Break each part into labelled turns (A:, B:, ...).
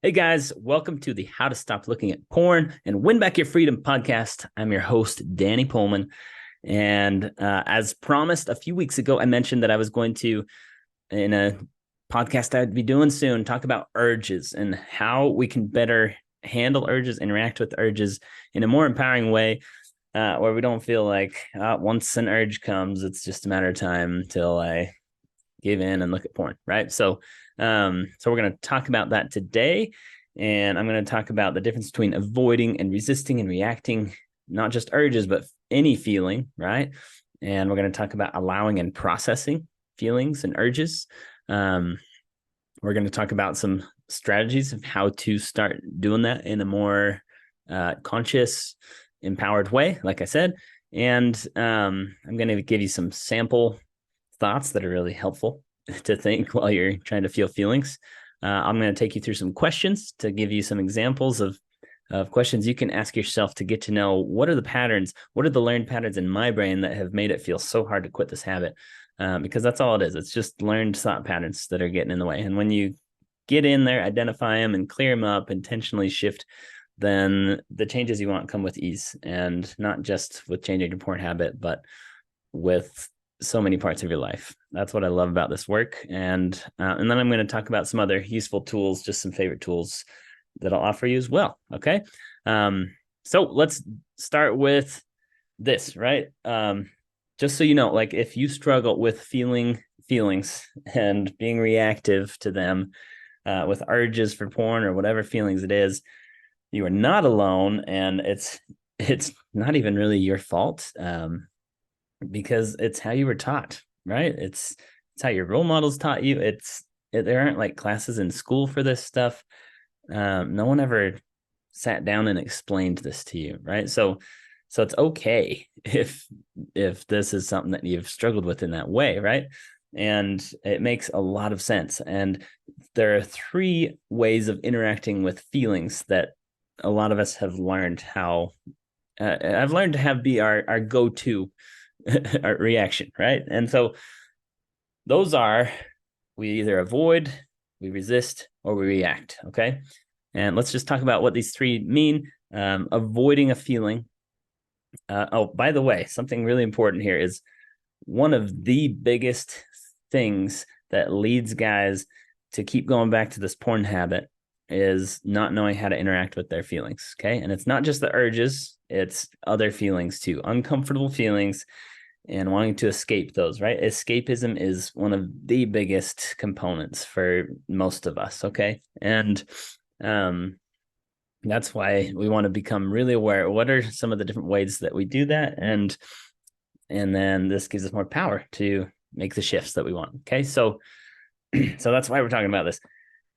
A: Hey guys, welcome to the How to Stop Looking at Porn and Win Back Your Freedom podcast. I'm your host, Danny Pullman. And as promised a few weeks ago, I mentioned that I was going to, in a podcast I'd be doing soon, talk about urges and how we can better handle urges, interact with urges in a more empowering way, where we don't feel like once an urge comes, it's just a matter of time till I give in and look at porn, right? So we're going to talk about that today, and I'm going to talk about the difference between avoiding and resisting and reacting, not just urges, but any feeling, right? And we're going to talk about allowing and processing feelings and urges. We're going to talk about some strategies of how to start doing that in a more conscious, empowered way, like I said. And I'm going to give you some sample thoughts that are really helpful to think while you're trying to feel feelings. I'm going to take you through some questions to give you some examples of questions you can ask yourself to get to know what are the patterns, what are the learned patterns in my brain that have made it feel so hard to quit this habit. Because that's all it is. It's just learned thought patterns that are getting in the way. And when you get in there, identify them and clear them up, intentionally shift, then the changes you want come with ease, and not just with changing your porn habit, but with so many parts of your life. That's what I love about this work. And then I'm going to talk about some other useful tools, just some favorite tools that I'll offer you as well. Okay. So let's start with this, right? Just so you know, like if you struggle with feeling feelings and being reactive to them, with urges for porn or whatever feelings it is, you are not alone, and it's not even really your fault. Because it's how you were taught, right? It's how your role models taught you. There aren't like classes in school for this stuff. No one ever sat down and explained this to you, right? So it's okay if this is something that you've struggled with in that way, right? And it makes a lot of sense. And there are three ways of interacting with feelings that a lot of us have learned how. I've learned to have be our go-to reaction, right? And so those are, we either avoid, we resist, or we react. Okay. And let's just talk about what these three mean. Avoiding a feeling. Oh, by the way, something really important here is one of the biggest things that leads guys to keep going back to this porn habit is not knowing how to interact with their feelings. Okay. And it's not just the urges, it's other feelings too, uncomfortable feelings, and wanting to escape those, right? Escapism is one of the biggest components for most of us, okay? And that's why we want to become really aware. What are some of the different ways that we do that? And then this gives us more power to make the shifts that we want. Okay. So that's why we're talking about this.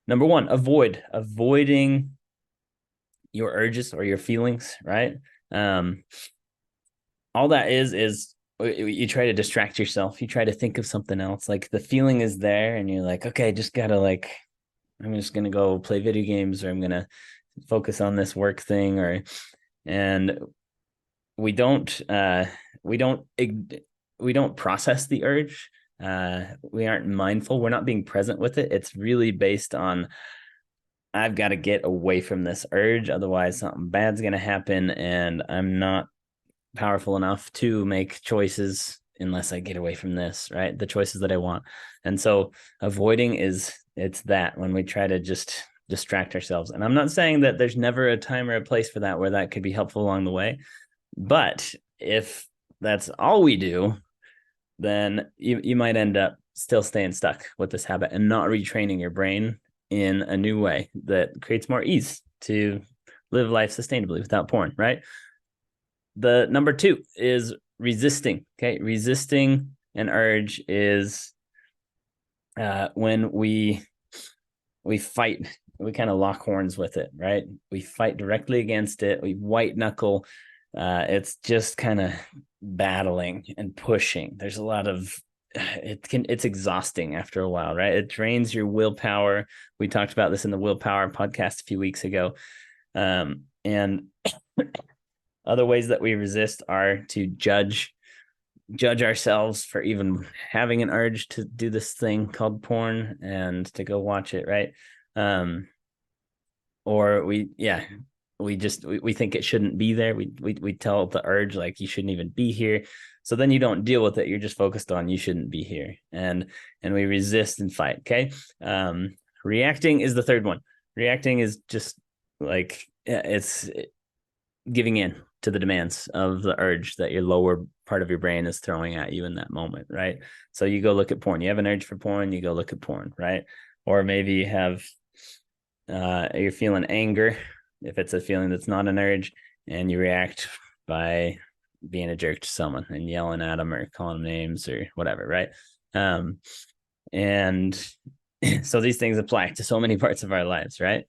A: Number one, avoiding your urges or your feelings, right? All that is you try to distract yourself. You try to think of something else. Like the feeling is there, and you're like, okay, just gotta like, I'm just gonna go play video games, or I'm gonna focus on this work thing, or and we don't we don't we don't process the urge. We aren't mindful. We're not being present with it. It's really based on, I've got to get away from this urge, otherwise something bad's gonna happen, and I'm not powerful enough to make choices unless I get away from this, right? The choices that I want. And so avoiding it's that when we try to just distract ourselves. And I'm not saying that there's never a time or a place for that where that could be helpful along the way. But if that's all we do, then you might end up still staying stuck with this habit and not retraining your brain in a new way that creates more ease to live life sustainably without porn, right? The number two is resisting. Okay. Resisting an urge is when we fight, we kind of lock horns with it, right? We fight directly against it. We white knuckle. It's just kind of battling and pushing. There's a lot of, it's exhausting after a while, right? It drains your willpower. We talked about this in the willpower podcast a few weeks ago. And other ways that we resist are to judge ourselves for even having an urge to do this thing called porn and to go watch it, right? or we think it shouldn't be there. We tell the urge like you shouldn't even be here. So then you don't deal with it. You're just focused on you shouldn't be here, and we resist and fight. Okay. Reacting is the third one. Reacting is just like it's giving in to the demands of the urge that your lower part of your brain is throwing at you in that moment, right? So you go look at porn. You have an urge for porn, you go look at porn, right? Or maybe you have you're feeling anger, if it's a feeling that's not an urge, and you react by being a jerk to someone and yelling at them or calling them names or whatever, right? And so these things apply to so many parts of our lives, right?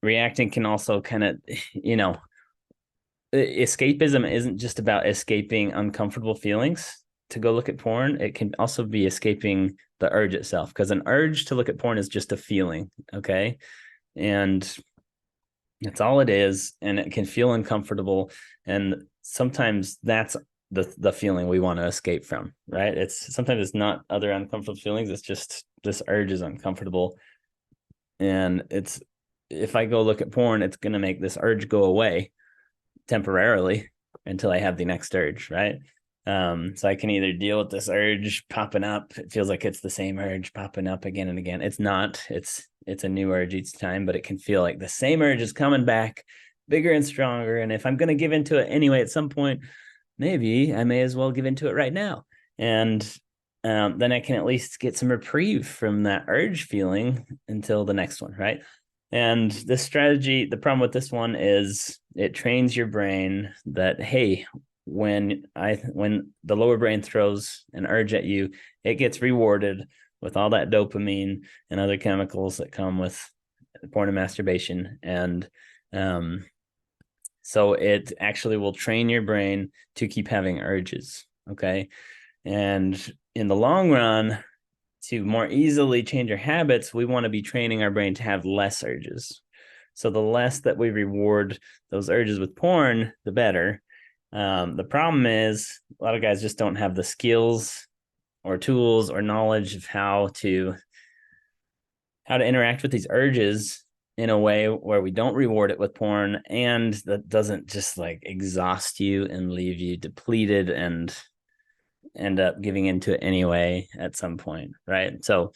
A: Reacting can also kind of, escapism isn't just about escaping uncomfortable feelings to go look at porn. It can also be escaping the urge itself, because an urge to look at porn is just a feeling. Okay. And that's all it is. And it can feel uncomfortable. And sometimes that's the feeling we want to escape from, right? Sometimes it's not other uncomfortable feelings. It's just this urge is uncomfortable. And if I go look at porn, it's going to make this urge go away temporarily until I have the next urge, right? So I can either deal with this urge popping up. It feels like it's the same urge popping up again and again. It's not. It's a new urge each time, but it can feel like the same urge is coming back bigger and stronger. And if I'm going to give into it anyway at some point, maybe I may as well give into it right now. And then I can at least get some reprieve from that urge feeling until the next one, right? And this strategy, the problem with this one is it trains your brain that, hey, when the lower brain throws an urge at you, it gets rewarded with all that dopamine and other chemicals that come with porn and masturbation. And so it actually will train your brain to keep having urges. Okay. And in the long run, to more easily change our habits, we want to be training our brain to have less urges. So the less that we reward those urges with porn, the better. The problem is a lot of guys just don't have the skills or tools or knowledge of how to interact with these urges in a way where we don't reward it with porn, and that doesn't just like exhaust you and leave you depleted and end up giving into it anyway at some point, right? So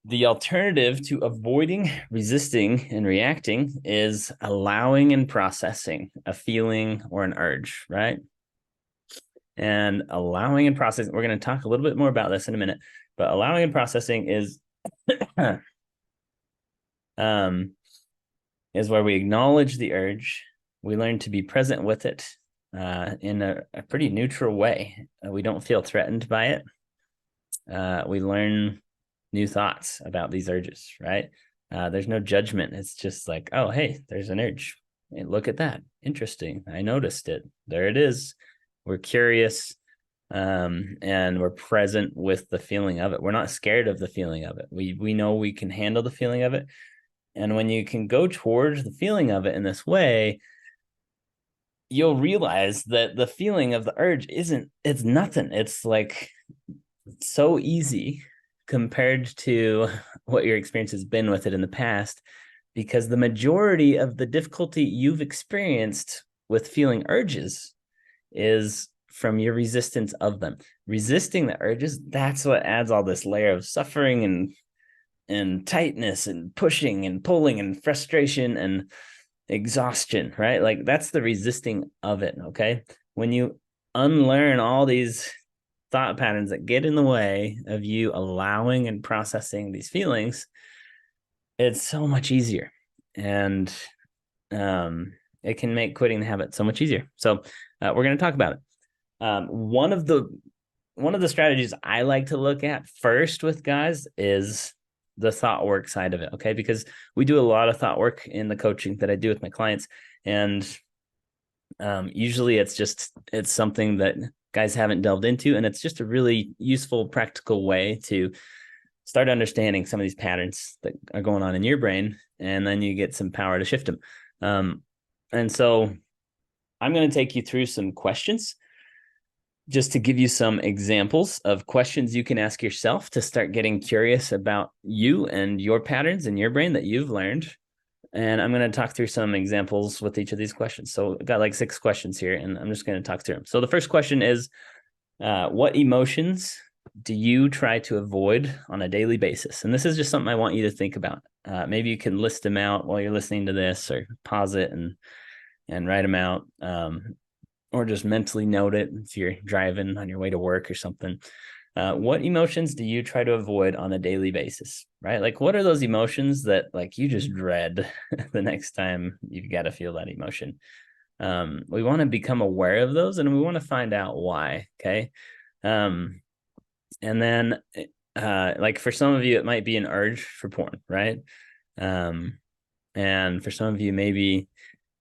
A: the alternative to avoiding, resisting, and reacting is allowing and processing a feeling or an urge, right? And allowing and processing, we're going to talk a little bit more about this in a minute, but allowing and processing is where we acknowledge the urge, we learn to be present with it in a pretty neutral way. We don't feel threatened by it. We learn new thoughts about these urges, right? There's no judgment. It's just like, oh, hey, there's an urge. Hey, look at that. Interesting. I noticed it. There it is. We're curious, and we're present with the feeling of it. We're not scared of the feeling of it. We know we can handle the feeling of it. And when you can go towards the feeling of it in this way, you'll realize that the feeling of the urge it's nothing. It's like so easy compared to what your experience has been with it in the past, because the majority of the difficulty you've experienced with feeling urges is from your resistance of them. Resisting the urges, that's what adds all this layer of suffering and tightness and pushing and pulling and frustration and exhaustion, right? Like that's the resisting of it. Okay. When you unlearn all these thought patterns that get in the way of you allowing and processing these feelings, it's so much easier. And it can make quitting the habit so much easier. So we're going to talk about it. One of the strategies I like to look at first with guys is the thought work side of it. Okay. Because we do a lot of thought work in the coaching that I do with my clients. And usually it's something that guys haven't delved into. And it's just a really useful, practical way to start understanding some of these patterns that are going on in your brain. And then you get some power to shift them. And so I'm going to take you through some questions just to give you some examples of questions you can ask yourself to start getting curious about you and your patterns in your brain that you've learned. And I'm going to talk through some examples with each of these questions. So I've got like 6 questions here, and I'm just going to talk through them. So the first question is, what emotions do you try to avoid on a daily basis? And this is just something I want you to think about. Maybe you can list them out while you're listening to this, or pause it and write them out, or just mentally note it if you're driving on your way to work or something. What emotions do you try to avoid on a daily basis, right? Like, what are those emotions that like you just dread the next time you've got to feel that emotion? We want to become aware of those, and we want to find out why. Okay. And then, like for some of you, it might be an urge for porn, right? And for some of you, maybe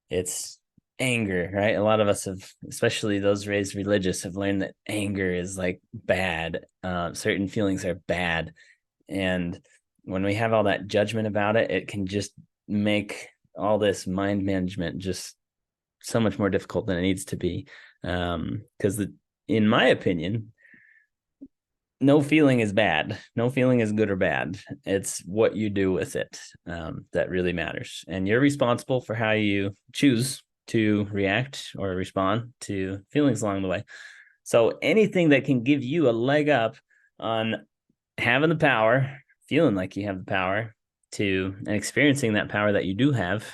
A: it's anger, right? A lot of us have, especially those raised religious, have learned that anger is like bad. Certain feelings are bad. And when we have all that judgment about it, it can just make all this mind management just so much more difficult than it needs to be. Because in my opinion, no feeling is bad. No feeling is good or bad. It's what you do with it that really matters. And you're responsible for how you choose to react or respond to feelings along the way. So anything that can give you a leg up on having the power, feeling like you have the power to, and experiencing that power that you do have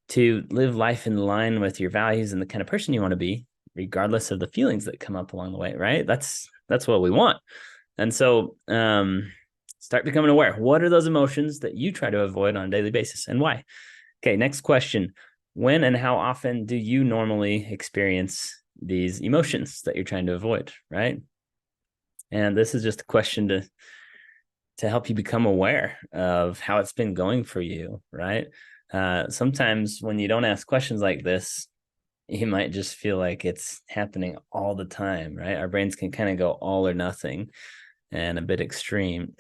A: to live life in line with your values and the kind of person you want to be, regardless of the feelings that come up along the way, right? That's what we want. And so start becoming aware. What are those emotions that you try to avoid on a daily basis, and why? Okay, next question. When and how often do you normally experience these emotions that you're trying to avoid, right? And this is just a question to help you become aware of how it's been going for you, right? Sometimes when you don't ask questions like this, you might just feel like it's happening all the time, right? Our brains can kind of go all or nothing and a bit extreme.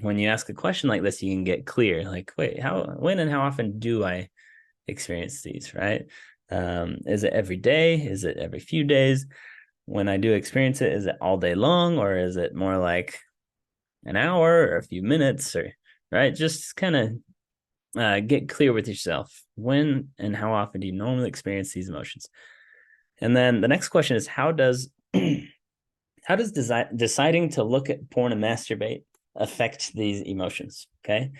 A: When you ask a question like this, you can get clear, like, wait, when and how often do I experience these, right? Is it every day? Is it every few days? When I do experience it, is it all day long, or is it more like an hour or a few minutes, or right? Just kind of get clear with yourself. When and how often do you normally experience these emotions? And then the next question is, how does deciding to look at porn and masturbate affect these emotions? Okay.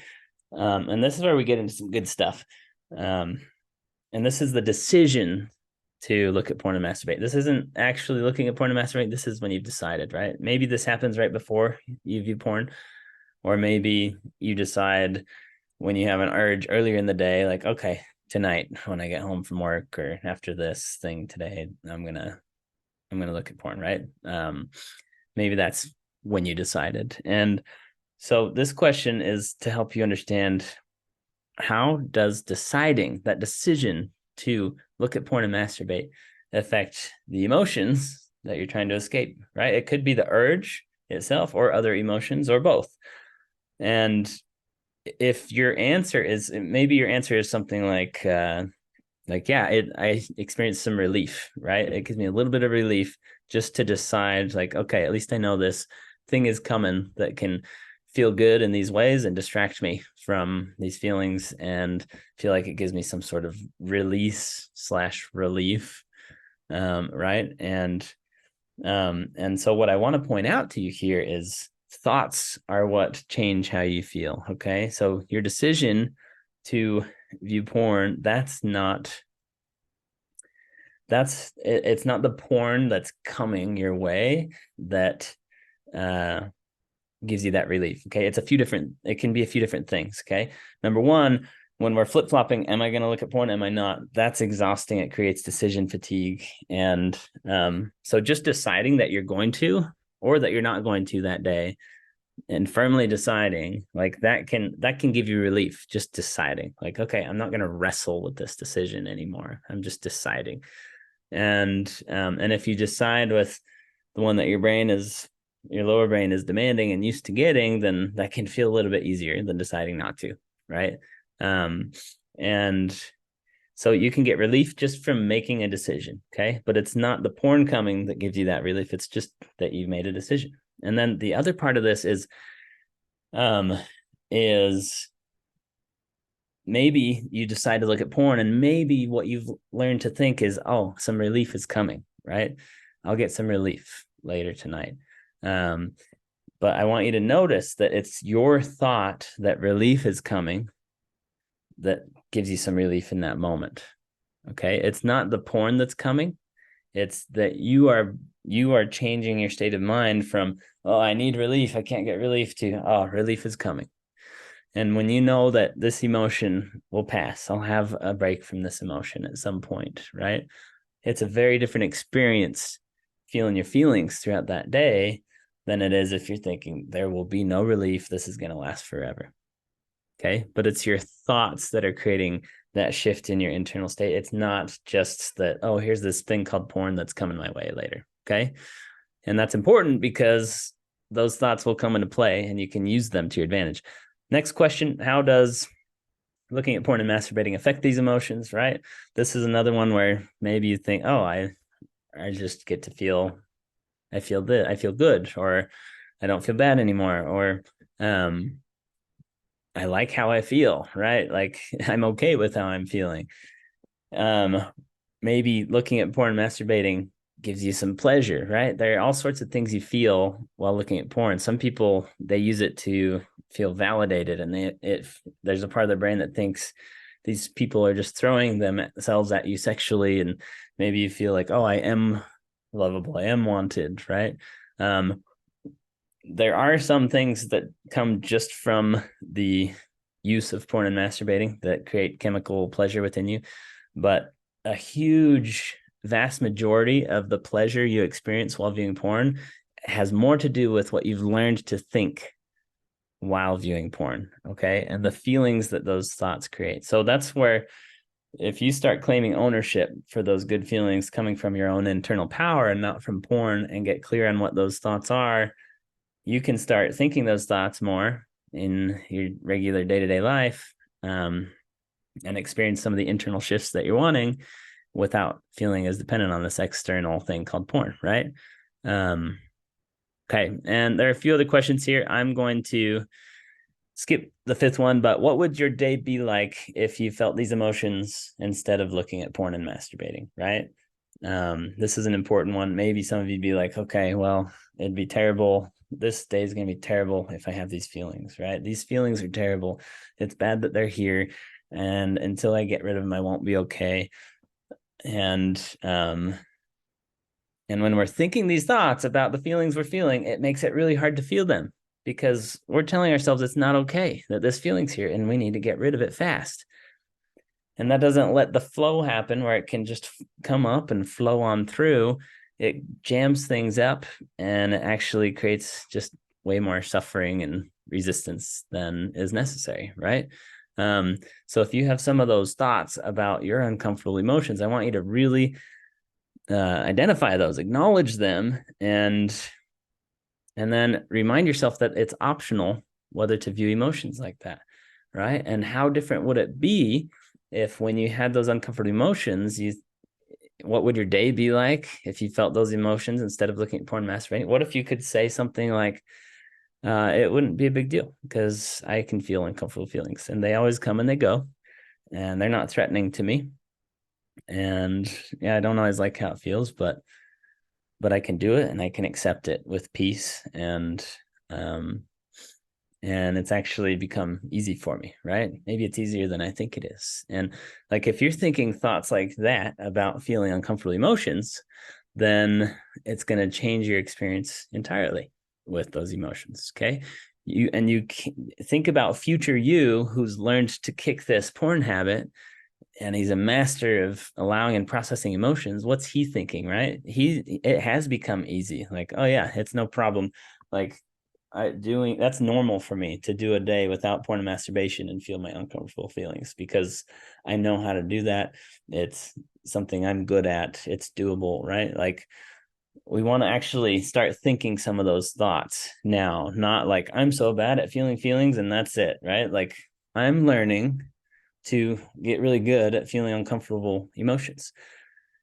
A: And this is where we get into some good stuff. And this is the decision to look at porn and masturbate. This isn't actually looking at porn and masturbate. This is when you've decided, right? Maybe this happens right before you view porn, or maybe you decide when you have an urge earlier in the day, like, okay, tonight when I get home from work or after this thing today, I'm gonna look at porn, right? Maybe that's when you decided. And so this question is to help you understand, how does deciding, that decision to look at porn and masturbate, affect the emotions that you're trying to escape, right? It could be the urge itself, or other emotions, or both. And if your answer is, maybe your answer is something like yeah, I experienced some relief, right? It gives me a little bit of relief just to decide, like, okay, at least I know this thing is coming that can feel good in these ways and distract me from these feelings, and feel like it gives me some sort of release / relief, right? And so what I want to point out to you here is, thoughts are what change how you feel. Okay. So your decision to view porn, it's not the porn that's coming your way that gives you that relief. Okay. It can be a few different things. Okay. Number one, when we're flip-flopping, am I going to look at porn? Am I not? That's exhausting. It creates decision fatigue. And so just deciding that you're going to, or that you're not going to that day, and firmly deciding, like, that can give you relief. Just deciding, like, okay, I'm not going to wrestle with this decision anymore. I'm just deciding. And if you decide with the one that your lower brain is demanding and used to getting, then that can feel a little bit easier than deciding not to, right? And So you can get relief just from making a decision, okay? But it's not the porn coming that gives you that relief. It's just that you made a decision. And then the other part of this um, is maybe you decide to look at porn, and maybe what you've learned to think is, oh, some relief is coming, right? I'll get some relief later tonight. But I want you to notice that it's your thought that relief is coming that gives you some relief in that moment. Okay. It's not the porn that's coming. It's that you are changing your state of mind from, oh, I need relief, I can't get relief, to, oh, relief is coming. And when you know that this emotion will pass, I'll have a break from this emotion at some point, right? It's a very different experience feeling your feelings throughout that day than it is if you're thinking there will be no relief, this is going to last forever. Okay. But it's your thoughts that are creating that shift in your internal state. It's not just that, oh, here's this thing called porn that's coming my way later. Okay. And that's important because those thoughts will come into play and you can use them to your advantage. Next question: how does looking at porn and masturbating affect these emotions? Right. This is another one where maybe you think, oh, I just get to feel, I feel good, or I don't feel bad anymore, or I like how I feel, right? Like I'm okay with how I'm feeling. Um, Maybe looking at porn, masturbating gives you some pleasure, right? There are all sorts of things you feel while looking at porn. Some people, they use it to feel validated, and there's a part of their brain that thinks these people are just throwing themselves at you sexually, and maybe you feel like, oh, I am lovable, I am wanted, right? There are some things that come just from the use of porn and masturbating that create chemical pleasure within you, but a huge vast majority of the pleasure you experience while viewing porn has more to do with what you've learned to think while viewing porn, okay, and the feelings that those thoughts create. So that's where, if you start claiming ownership for those good feelings coming from your own internal power and not from porn, and get clear on what those thoughts are, you can start thinking those thoughts more in your regular day-to-day life, and experience some of the internal shifts that you're wanting without feeling as dependent on this external thing called porn, right? Okay. And there are a few other questions here. I'm going to skip the fifth one, but what would your day be like if you felt these emotions instead of looking at porn and masturbating, right? This is an important one. Maybe some of you'd be like, okay, well, it'd be terrible. This day is going to be terrible if I have these feelings, right? These feelings are terrible. It's bad that they're here. And until I get rid of them, I won't be okay. And when we're thinking these thoughts about the feelings we're feeling, it makes it really hard to feel them, because we're telling ourselves it's not okay that this feeling's here and we need to get rid of it fast. And that doesn't let the flow happen where it can just come up and flow on through. It jams things up, and it actually creates just way more suffering and resistance than is necessary, right? So if you have some of those thoughts about your uncomfortable emotions, I want you to really identify those, acknowledge them, and then remind yourself that it's optional whether to view emotions like that, right? And how different would it be if, when you had those uncomfortable emotions, what would your day be like if you felt those emotions instead of looking at porn and masturbating? What if you could say something like, it wouldn't be a big deal because I can feel uncomfortable feelings, and they always come and they go, and they're not threatening to me. And yeah, I don't always like how it feels, but I can do it, and I can accept it with peace, and it's actually become easy for me, right? Maybe it's easier than I think it is. And like, if you're thinking thoughts like that about feeling uncomfortable emotions, then it's going to change your experience entirely with those emotions. Okay. You think about future you who's learned to kick this porn habit, and he's a master of allowing and processing emotions. What's he thinking, right? It has become easy. Like, oh yeah, it's no problem. Like, that's normal for me to do a day without porn and masturbation and feel my uncomfortable feelings, because I know how to do that. It's something I'm good at. It's doable, right? Like, we want to actually start thinking some of those thoughts now, not like I'm so bad at feeling feelings and that's it, right? Like, I'm learning to get really good at feeling uncomfortable emotions.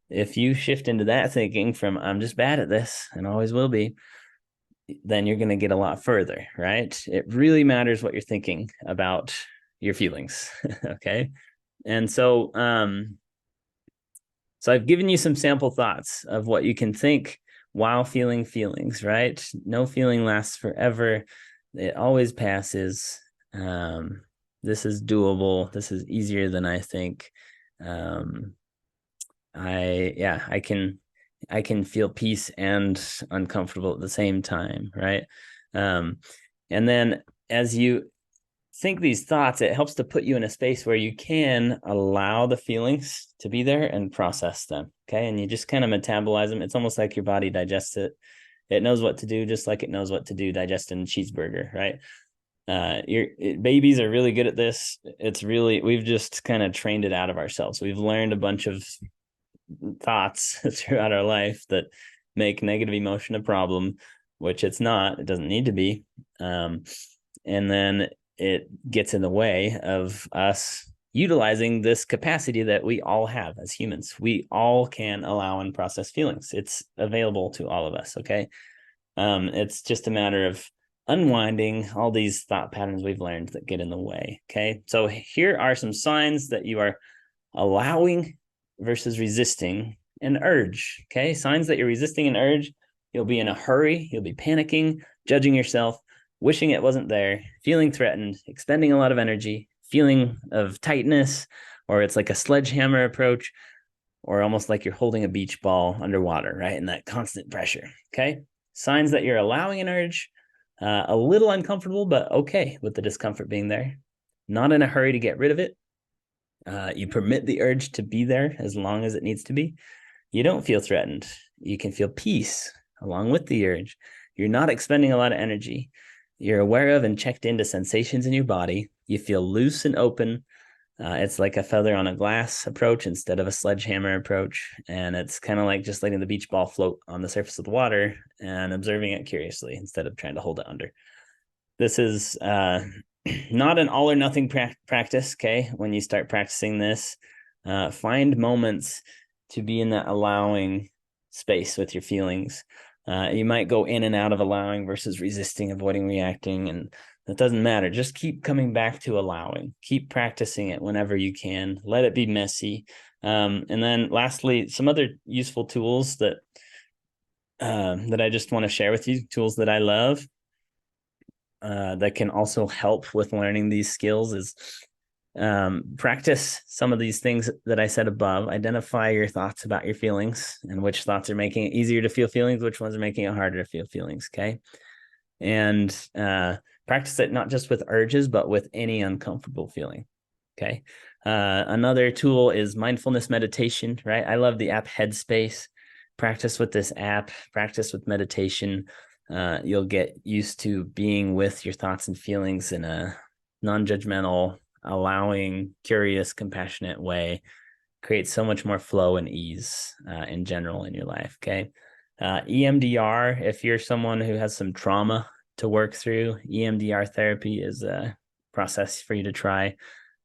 A: If you shift into that thinking from I'm just bad at this and always will be, then you're going to get a lot further, right? It really matters what you're thinking about your feelings. Okay. And so I've given you some sample thoughts of what you can think while feeling feelings, right? No feeling lasts forever. It always passes. Um, this is doable. This is easier than I think. Um, I can feel peace and uncomfortable at the same time, right? Um, and then as you think these thoughts, it helps to put you in a space where you can allow the feelings to be there and process them. Okay. And you just kind of metabolize them. It's almost like your body digests it. It knows what to do, just like it knows what to do digesting a cheeseburger, right? Babies are really good at this. It's really, we've just kind of trained it out of ourselves. We've learned a bunch of thoughts throughout our life that make negative emotion a problem, which it's not. It doesn't need to be. And then it gets in the way of us utilizing this capacity that we all have as humans. We all can allow and process feelings. It's available to all of us. Okay. It's just a matter of unwinding all these thought patterns we've learned that get in the way. Okay. So here are some signs that you are allowing versus resisting an urge. Okay. Signs that you're resisting an urge. You'll be in a hurry. You'll be panicking, judging yourself, wishing it wasn't there, feeling threatened, expending a lot of energy, feeling of tightness, or it's like a sledgehammer approach, or almost like you're holding a beach ball underwater, right? And that constant pressure. Okay. Signs that you're allowing an urge, a little uncomfortable, but okay with the discomfort being there, not in a hurry to get rid of it. You permit the urge to be there as long as it needs to be. You don't feel threatened. You can feel peace along with the urge. You're not expending a lot of energy. You're aware of and checked into sensations in your body. You feel loose and open. It's like a feather on a glass approach instead of a sledgehammer approach. And it's kind of like just letting the beach ball float on the surface of the water and observing it curiously instead of trying to hold it under. This is not an all or nothing practice. Okay. When you start practicing this, find moments to be in that allowing space with your feelings. You might go in and out of allowing versus resisting, avoiding, reacting, and that doesn't matter. Just keep coming back to allowing. Keep practicing it whenever you can. Let it be messy. And then lastly, some other useful tools that I just want to share with you, tools that I love that can also help with learning these skills is practice some of these things that I said above. Identify your thoughts about your feelings and which thoughts are making it easier to feel feelings, which ones are making it harder to feel feelings. Okay. And practice it not just with urges, but with any uncomfortable feeling. Okay. Another tool is mindfulness meditation, right? I love the app Headspace. Practice with this app, practice with meditation. You'll get used to being with your thoughts and feelings in a non-judgmental, allowing, curious, compassionate way. Creates so much more flow and ease in general in your life. Okay. EMDR, if you're someone who has some trauma to work through, EMDR therapy is a process for you to try.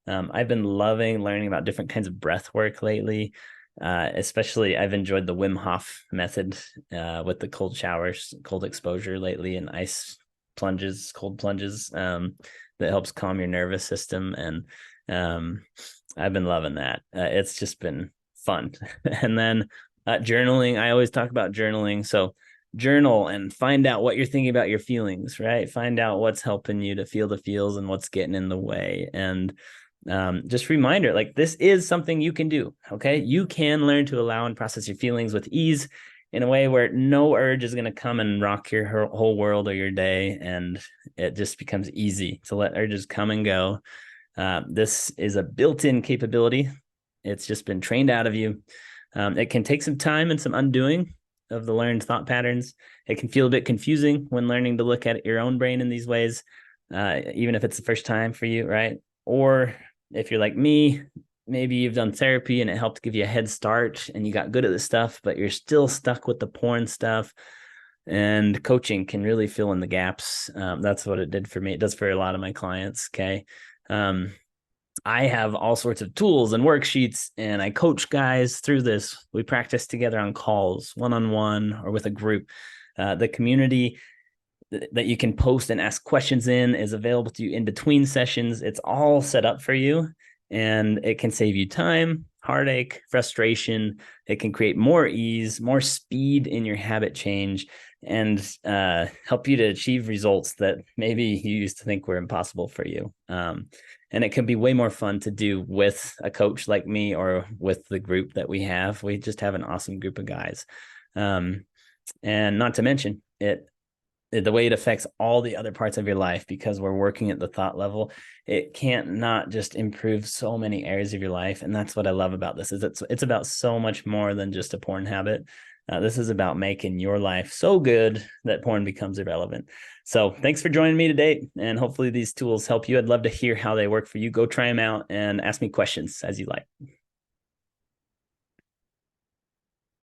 A: I've been loving learning about different kinds of breath work lately. Especially, I've enjoyed the Wim Hof method with the cold showers, cold exposure lately, and ice plunges, cold plunges that helps calm your nervous system. And I've been loving that. It's just been fun. And then journaling, I always talk about journaling. So journal and find out what you're thinking about your feelings, right? Find out what's helping you to feel the feels and what's getting in the way. And just reminder, like this is something you can do. Okay. You can learn to allow and process your feelings with ease in a way where no urge is going to come and rock your whole world or your day. And it just becomes easy to let urges come and go. This is a built-in capability. It's just been trained out of you. It can take some time and some undoing of the learned thought patterns. It can feel a bit confusing when learning to look at your own brain in these ways, even if it's the first time for you, right? Or if you're like me, maybe you've done therapy and it helped give you a head start and you got good at this stuff, but you're still stuck with the porn stuff. And coaching can really fill in the gaps. That's what it did for me. It does for a lot of my clients. Okay. I have all sorts of tools and worksheets, and I coach guys through this. We practice together on calls, one-on-one or with a group. The community that you can post and ask questions in is available to you in between sessions. It's all set up for you, and it can save you time, heartache, frustration. It can create more ease, more speed in your habit change, and help you to achieve results that maybe you used to think were impossible for you. And it can be way more fun to do with a coach like me or with the group that we have. We just have an awesome group of guys. And not to mention the way it affects all the other parts of your life, because we're working at the thought level. It can't not just improve so many areas of your life. And that's what I love about this, is it's about so much more than just a porn habit. This is about making your life so good that porn becomes irrelevant. So thanks for joining me today. And hopefully these tools help you. I'd love to hear how they work for you. Go try them out and ask me questions as you like.